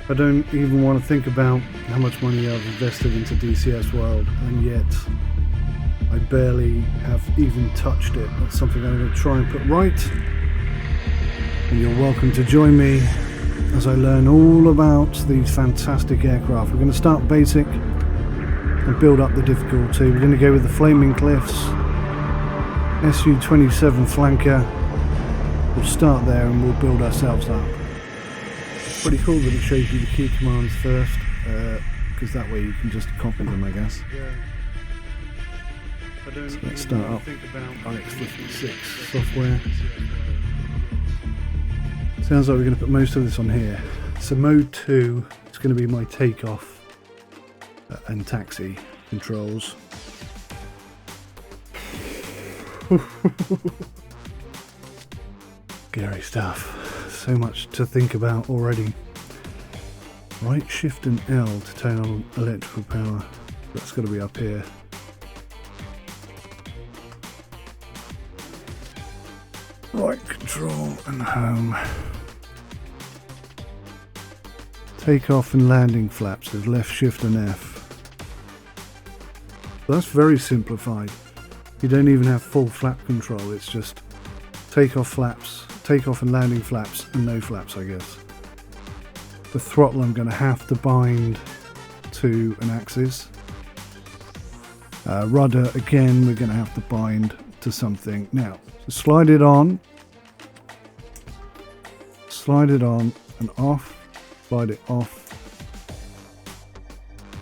I don't even want to think about how much money I've invested into DCS WORLD, and yet I barely have even touched it. That's something I'm going to try and put right, and you're welcome to join me as I learn all about these fantastic aircraft. We're going to start basic and build up the difficulty. We're going to go with the Flaming Cliffs Su-27 flanker. We'll start there and we'll build ourselves up. It's pretty cool that it shows you the key commands first, because that way you can just copy them, I guess. So let's start up RX56 software. Sounds like we're going to put most of this on here. So mode 2 is going to be my takeoff and taxi controls. Scary stuff. So much to think about already. Right shift and L to turn on electrical power. That's got to be up here. Right control and home. Takeoff and landing flaps is left shift and F. That's very simplified. You don't even have full flap control, it's just takeoff flaps, takeoff and landing flaps, and no flaps, I guess. The throttle I'm going to have to bind to an axis. Rudder, again, we're going to have to bind to something. Now, slide it on and off, slide it off.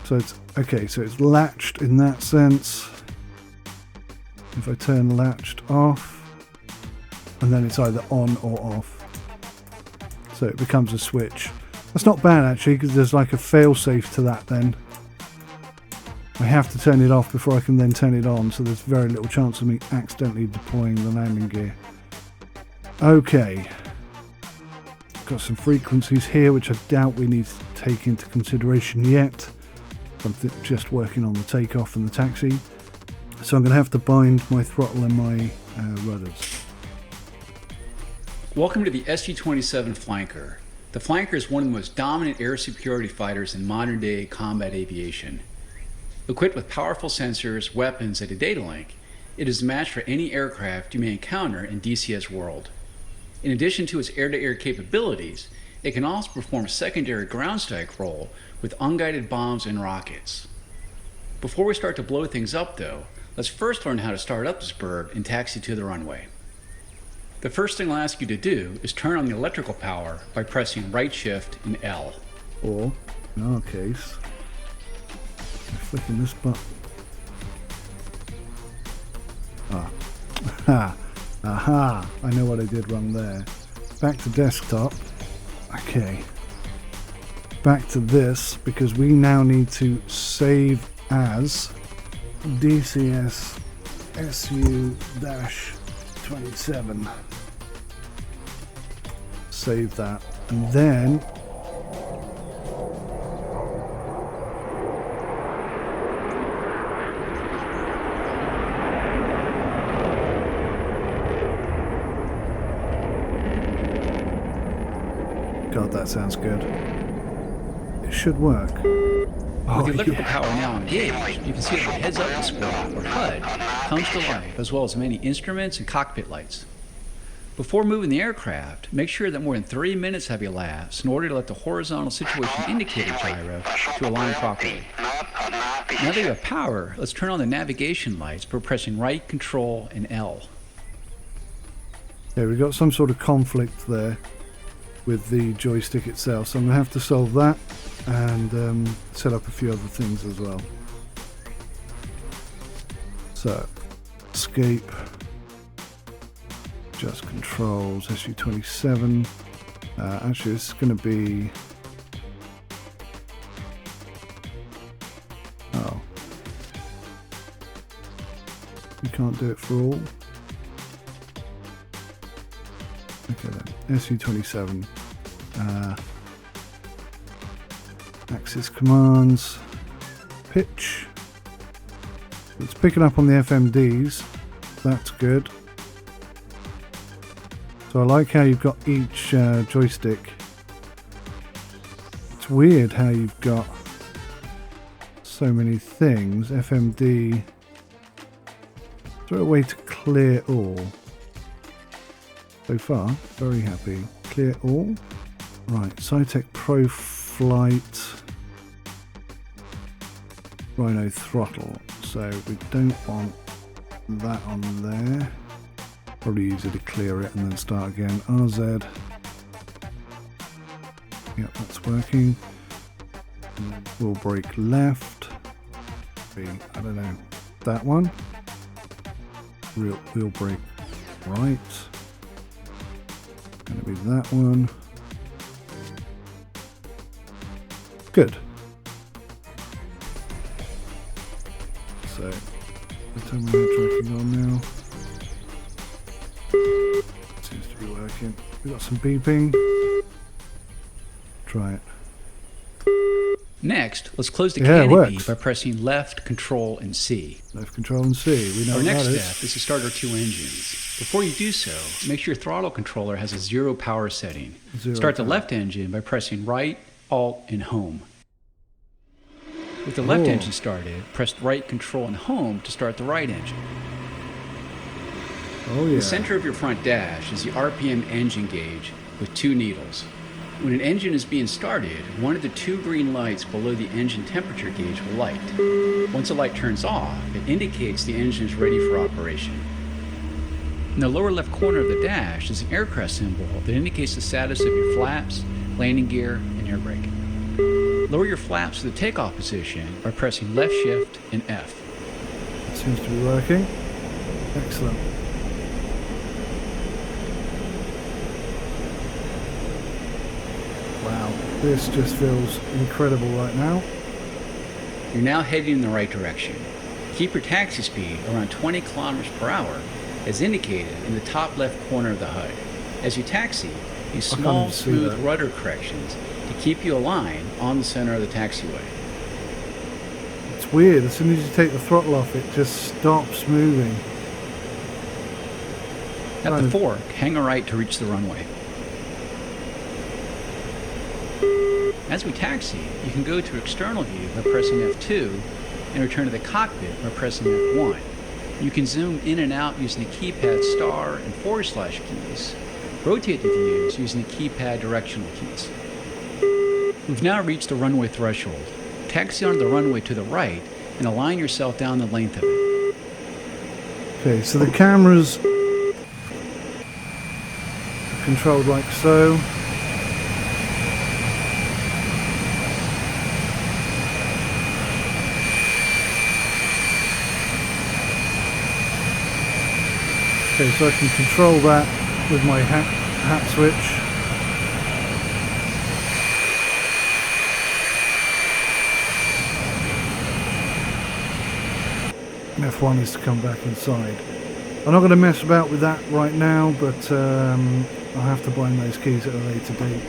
So it's, okay, so it's latched in that sense. If I turn latched off, and then it's either on or off. So it becomes a switch. That's not bad actually, because there's like a fail-safe to that then. I have to turn it off before I can then turn it on, so there's very little chance of me accidentally deploying the landing gear. Okay. Got some frequencies here, which I doubt we need to take into consideration yet. I'm just working on the takeoff and the taxi. So I'm going to have to bind my throttle and my rudders. Welcome to the Su-27 Flanker. The Flanker is one of the most dominant air superiority fighters in modern day combat aviation. Equipped with powerful sensors, weapons, and a data link, it is a match for any aircraft you may encounter in DCS WORLD. In addition to its air-to-air capabilities, it can also perform a secondary ground strike role with unguided bombs and rockets. Before we start to blow things up though, let's first learn how to start up this bird and taxi to the runway. The first thing I'll ask you to do is turn on the electrical power by pressing right shift and L. Or, in our case, flicking this button. Aha! I know what I did wrong there. Back to desktop. Okay. Back to this, because we now need to save as DCS Su-27. Save that, and then God, that sounds good. It should work. With the electrical power now engaged, you can see that the heads-up display, or HUD, comes to life, as well as many instruments and cockpit lights. Before moving the aircraft, make sure that more than 30 minutes have elapsed in order to let the horizontal situation indicator gyro to align properly. Now that you have power, let's turn on the navigation lights by pressing right, control, and L. Yeah, we've got some sort of conflict there with the joystick itself, so I'm going to have to solve that and set up a few other things as well. So, escape, adjust controls, Su-27. Actually, this is going to be... Oh. You can't do it for all. Okay then, Su-27. Axis commands, pitch. It's picking up on the FMDs. That's good. So I like how you've got each joystick. It's It's weird how you've got so many things. FMD. Is there a way to clear all? So far, very happy. Clear all. Right, Cytec Pro Flight. Rhino throttle. So we don't want that on there. Probably easier to clear it and then start again. RZ. Yep, that's working. And then we'll brake left. I don't know. That one. Wheel brake right. Gonna be that one. Good. So, the time we're tracking on now. Seems to be working. We've got some beeping. Try it. Next, let's close the Yeah, it canopy works. by pressing left, Control, and C. Left control and C. We know Our what next that is. step is to start our two engines. Before you do so, make sure your throttle controller has a 0 power setting. Zero Start the power. left engine by pressing right, Alt, and Home. With the left Oh. engine started, press right, Control, and Home to start the right engine. Oh In yeah. the center of your front dash is the RPM engine gauge with 2 needles. When an engine is being started, one of the 2 green lights below the engine temperature gauge will light. Once the light turns off, it indicates the engine is ready for operation. In the lower left corner of the dash is an aircraft symbol that indicates the status of your flaps, landing gear, and air brake. Lower your flaps to the takeoff position by pressing left shift and F. It seems to be working. Excellent. Wow, this just feels incredible right now. You're now heading in the right direction. Keep your taxi speed around 20 kilometers per hour as indicated in the top left corner of the HUD. As you taxi, use I can't small, even see smooth that. rudder corrections to keep you aligned on the center of the taxiway. It's weird, as soon as you take the throttle off, it just stops moving. At Right. the fork, hang a right to reach the runway. As we taxi, you can go to external view by pressing F2 and return to the cockpit by pressing F1. You can zoom in and out using the keypad star and / keys. Rotate the views using the keypad directional keys. We've now reached the runway threshold. Taxi onto the runway to the right and align yourself down the length of it. Okay, so the cameras are controlled like so. Okay, so I can control that with my hat switch. And F1 is to come back inside. I'm not going to mess about with that right now, but I'll have to bind those keys at a later date.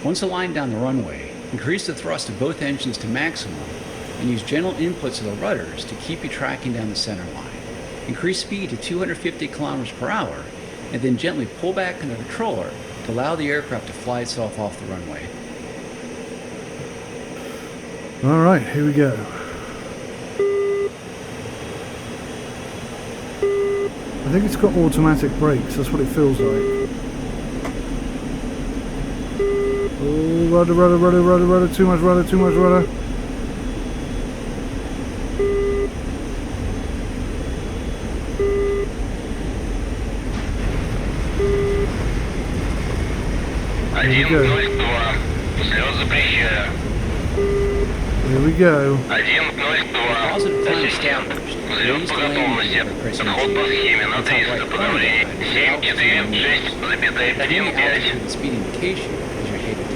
Once aligned down the runway, increase the thrust of both engines to maximum and use gentle inputs of the rudders to keep you tracking down the center line. Increase speed to 250 kilometers per hour and then gently pull back on the controller to allow the aircraft to fly itself off the runway. Alright, here we go. I think it's got automatic brakes, that's what it feels like. Oh, rudder, too much rudder. Here we go. Here we go. Positive time established. Raise the landing gear by pressing G. The top right corner of the HUD is altitude and speed indication as you're headed to.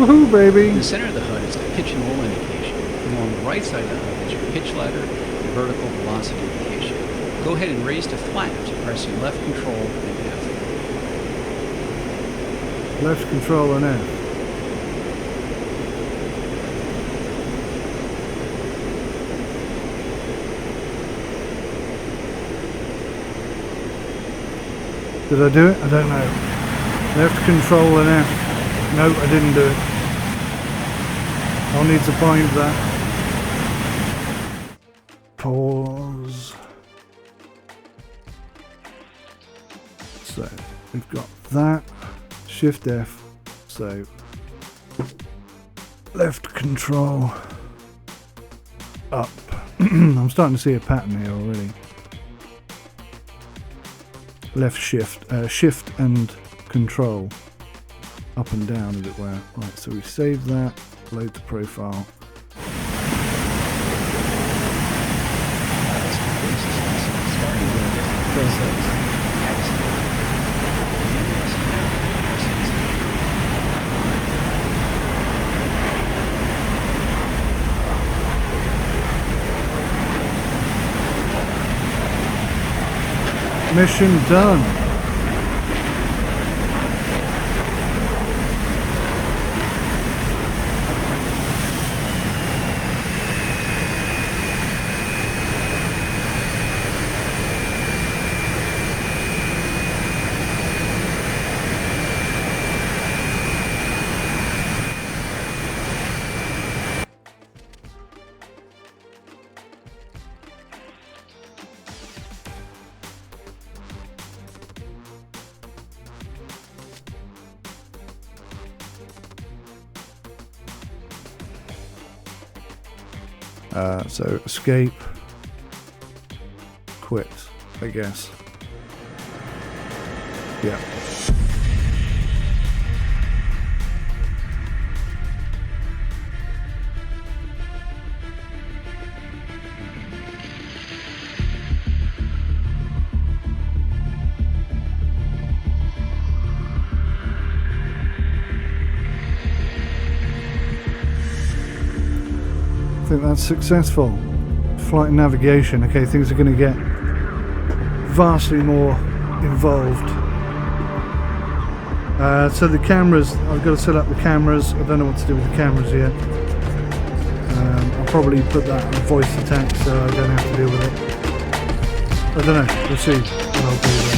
Woohoo, baby! In the center of the HUD is the pitch and roll indication. And along the right side of the HUD is your pitch ladder and vertical velocity indication. Go ahead and raise to flaps by pressing left control and F. Left control and F. Did I do it? I don't know. Left control and F. No, I didn't do it. I'll need to bind that. Pause. So we've got that. Shift F. So left control up. I'm starting to see a pattern here already. Left shift, shift and control up and down, as it were. Right, so we save that, load the profile. Mission done. So escape, quit, I guess. Yeah. I think that's successful. Flight and navigation. Okay, things are going to get vastly more involved. So the cameras, I've got to set up the cameras. I don't know what to do with the cameras yet. I'll probably put that on voice attack so I don't have to deal with it. I don't know, we'll see what I'll do there.